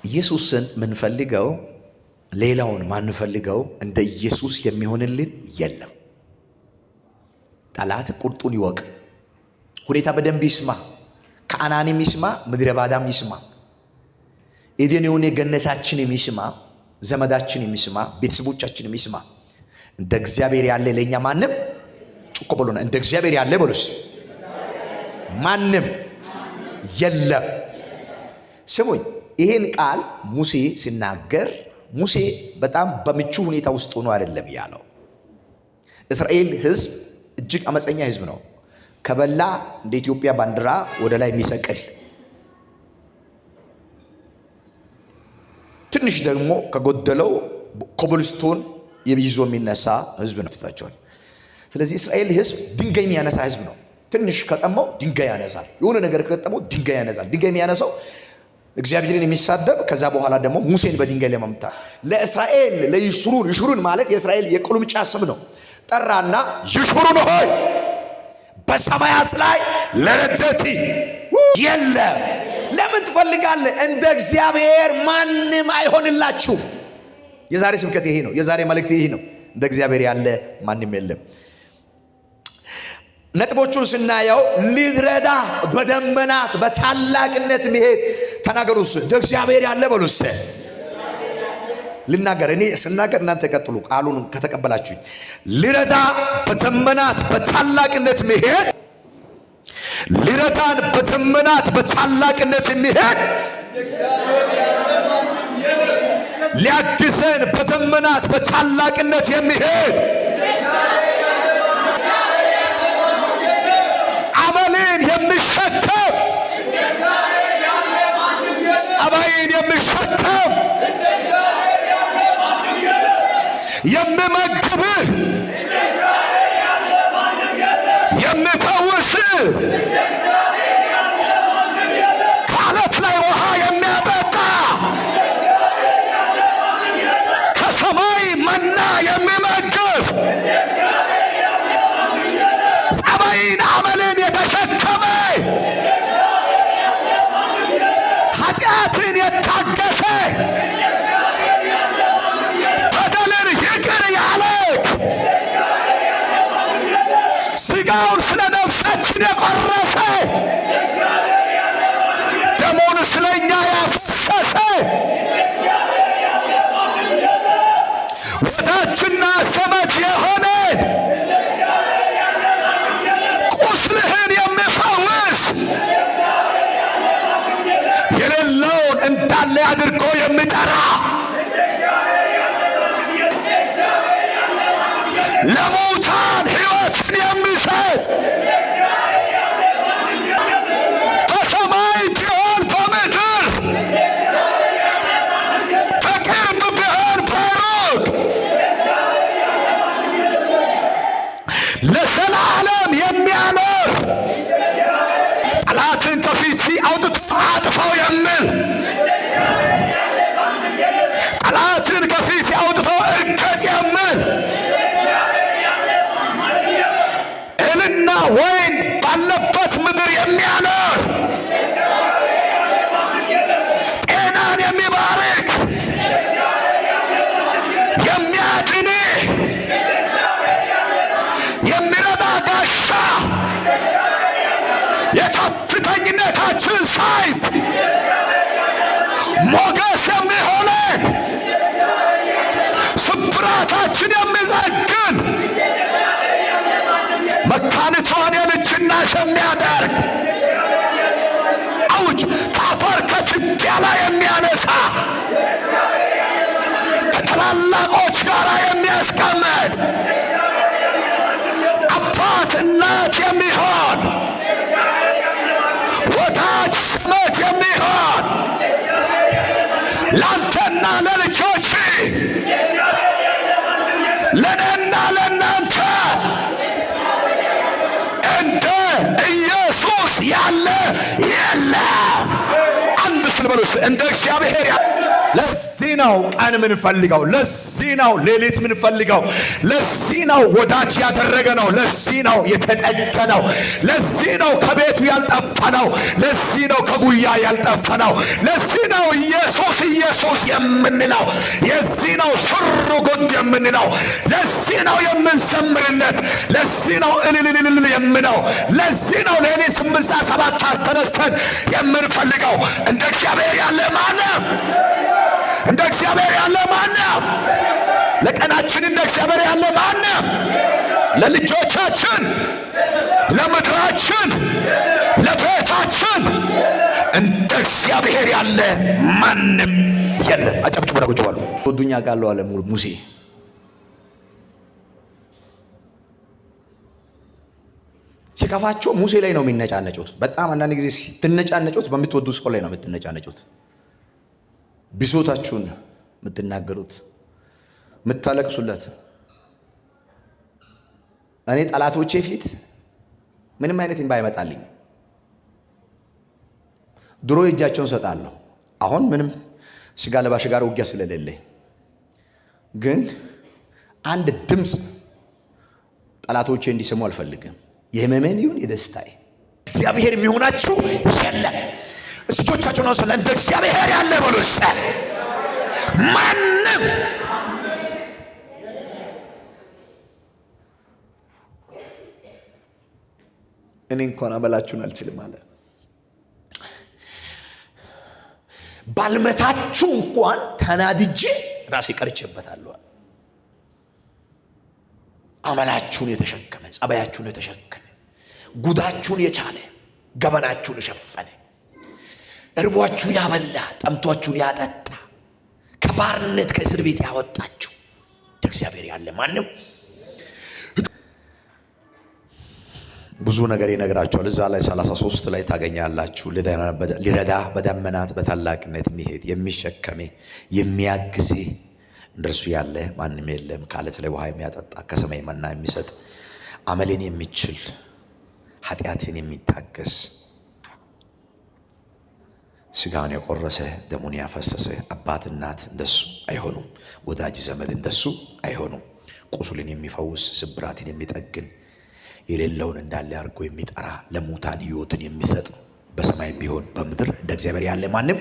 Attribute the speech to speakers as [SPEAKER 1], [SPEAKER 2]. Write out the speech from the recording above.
[SPEAKER 1] ኢየሱስን ምንፈልገው ሌላውን ማንፈልገው እንደ ኢየሱስ የሚሆንልን የለም። ጠላት ቁርጡን ይወቅ። ሁኔታ በደንብ ይስማ። ከአናንም ይስማ፣ ምድረ ባዳም ይስማ፣ ኤዴን ገነታችን የሚስማ፣ ዘመዳችን የሚስማ፣ ቤተሰቦቻችን የሚስማ እንደ እግዚአብሔር ያለ ለኛ ማንም ጭቆ ብሎና እንደ እግዚአብሔር ያለ በሉስ ማንም የለም። ስሙኝ፣ ይሄን ቃል ሙሴ ሲናገር ሙሴ በጣም በምቹ ሁኔታ ውስጥ ሆኖ አይደለም ያለው። እስራኤል ሕዝብ እጅግ አመፀኛ ሕዝብ ነው። ከበላ እንደ ኢትዮጵያ ባንዲራ ወደ ላይ የሚሰቅል ትንሽ ደግሞ ከጎደለው ኮብልስቶን ይዞ የሚነሳ ሕዝብ ነው ትታቸዋል። ስለዚህ እስራኤል ሕዝብ ድንጋይ የሚያነሳ ሕዝብ ነው። ትንሽ ከጠማው ድንጋይ ያነሳል። የሆነ ነገር ከጠማው ድንጋይ ያነሳል። ድንጋይ የሚያነሳው እግዚአብሔርን የሚሳደብ ከዛ በኋላ ደግሞ ሙሴን በድንጋይ ለማምታት ለእስራኤል ይሹሩን ማለት የእስራኤል የቁልምጫ ስም ነው። ጠራና ይሹሩን ሆይ በሰማያት ላይ ለረዳት የለም። ለምን ትፈልጋለህ? እንደ እግዚአብሔር ማንም አይሆንላችሁ። የዛሬ ስብከት ይሄ ነው። የዛሬ መልእክት ይሄ ነው። እንደ እግዚአብሔር ያለ ማንም የለም። ነጥቦቹን ስናየው ሊረዳ በደመናት በታላቅነት መሄድ ተናገሩስ። እንደ እግዚአብሔር ያለ በሉስ። ልናገር እኔ ስናገር እናንተ ቀጥሉ። ቃሉን ከተቀበላችሁኝ ሊረዳ በደመናት በታላቅነት መሄድ፣ ሊረዳን በደመናት በታላቅነት መሄድ፣ ሊያግዘን በደመናት በታላቅነት የሚሄድ አመልን የሚሸከም ጸባይን የሚሸከም የሚመግብህ የሚፈውስህ ከዓለት ላይ ውሃ የሚያጠጣ ከሰማይ መና የሚመግብ ጸባይን አመልን የተሸከመ ኃጢአትን የታገሰ በደልን ይቅር ያለክ ስጋውን ስለ ነፍሳችን የቆረሰ ደሙን ስለኛ ያፈሰሰ ወዳጅና ዘመድ የሆነ ቁስልህን የሚፈውስ የሌለውን እንዳለ አድርጎ የሚጠራ ለሙታን ሕይወትን የሚሰጥ በሰማይ ቢሆን በምድር በቅርብ ቢሆን በሩቅ ለዘላለም የሚያኖር ጠላትን ከፊት አውጥቶ አጥፋው የሚል ጠላትን ከፊት አውጥቶ እርገጥ የሚል እህልና ወይን ባለበት ምድር የሚያኖር ጤናን የሚባርክ የሚያድን የሚረዳ ጋሻ የከፍተኝነታችን ሰይፍ ሞገስ የሚሆነን ስብራታችን የሚዘግን መካኒቷን የልጅ እናት የሚያደርግ አውጅ ከአፈር ከትቢያ ላይ የሚያነሳ ከታላላቆች ጋር የሚያስቀምጥ አባት እናት የሚሆን ወዳጅ ዘመድ የሚሆን ለአንተና ለልጆች ለእኔና ለእናንተ እንደ ኢየሱስ ያለ የለም። አንድ ስልበሉስ እንደ እግዚአብሔር ለዚህ ነው ቀን ምንፈልገው፣ ለዚህ ነው ሌሊት ምንፈልገው፣ ለዚህ ነው ወዳጅ ያደረገ ነው፣ ለዚህ ነው የተጠገ ነው፣ ለዚህ ነው ከቤቱ ያልጠፋ ነው፣ ለዚህ ነው ከጉያ ያልጠፋ ነው፣ ለዚህ ነው ኢየሱስ ኢየሱስ የምንለው። የዚህ ነው ሽር ጉድ የምንለው። ለዚህ ነው የምንዘምርለት። ለዚህ ነው እልልልል የምንለው። ለዚህ ነው ሌሊት 8-7 ተነስተን የምንፈልገው። እንደ እግዚአብሔር ያለ ማንም እንደ እግዚአብሔር ያለ ማንም ለቀናችን እንደ እግዚአብሔር ያለ ማንም ለልጆቻችን ለምድራችን ለቤታችን እንደ እግዚአብሔር ያለ ማንም የለም። አጨብጭቡ ለቁጭ በሉ። ወዱኛ ጋለው አለ ሙሴ። ሲከፋቸው ሙሴ ላይ ነው የሚነጫነጩት። በጣም አንዳንድ ጊዜ ስትነጫነጩት በምትወዱ ሰው ላይ ነው የምትነጫነጩት። ብሶታችሁን የምትናገሩት የምታለቅሱለት። እኔ ጠላቶቼ ፊት ምንም አይነት እንባ አይመጣልኝ። ድሮ እጃቸውን ሰጣለሁ። አሁን ምንም ስጋ ለባሽ ጋር ውጊያ ስለሌለኝ ግን አንድ ድምፅ ጠላቶቼ እንዲሰሙ አልፈልግም። የህመሜን ይሁን የደስታዬ እግዚአብሔር የሚሆናችሁ የለም። እጆቻችሁን አንሱ። እንደ እግዚአብሔር ያለ በሉ። ማንም እኔ እንኳን አመላችሁን አልችልም አለ። ባልመታችሁ እንኳን ተናድጄ ራሴ ቀርቼበታለሁ። አመላችሁን የተሸከመ ጸባያችሁን የተሸከመ ጉዳችሁን የቻለ ገበናችሁን የሸፈነ እርቧችሁ ያበላ ጠምቷችሁን ያጠጣ ከባርነት ከእስር ቤት ያወጣችሁ እግዚአብሔር ያለ ማንም ብዙ ነገር ይነግራችኋል። እዛ ላይ 33 ላይ ታገኛላችሁ። ሊረዳ በደመናት በታላቅነት የሚሄድ የሚሸከሜ የሚያግዜ እንደርሱ ያለ ማንም የለም። ከዓለት ላይ ውሃ የሚያጠጣ ከሰማይ መና የሚሰጥ አመሌን የሚችል ኃጢአትን የሚታገስ ስጋውን የቆረሰ ደሙን ያፈሰሰ አባት እናት እንደሱ አይሆኑም። ወዳጅ ዘመድ እንደሱ አይሆኑም። ቁስልን የሚፈውስ ስብራትን የሚጠግን የሌለውን እንዳለ አድርጎ የሚጠራ ለሙታን ሕይወትን የሚሰጥ በሰማይ ቢሆን በምድር እንደ እግዚአብሔር ያለ ማንም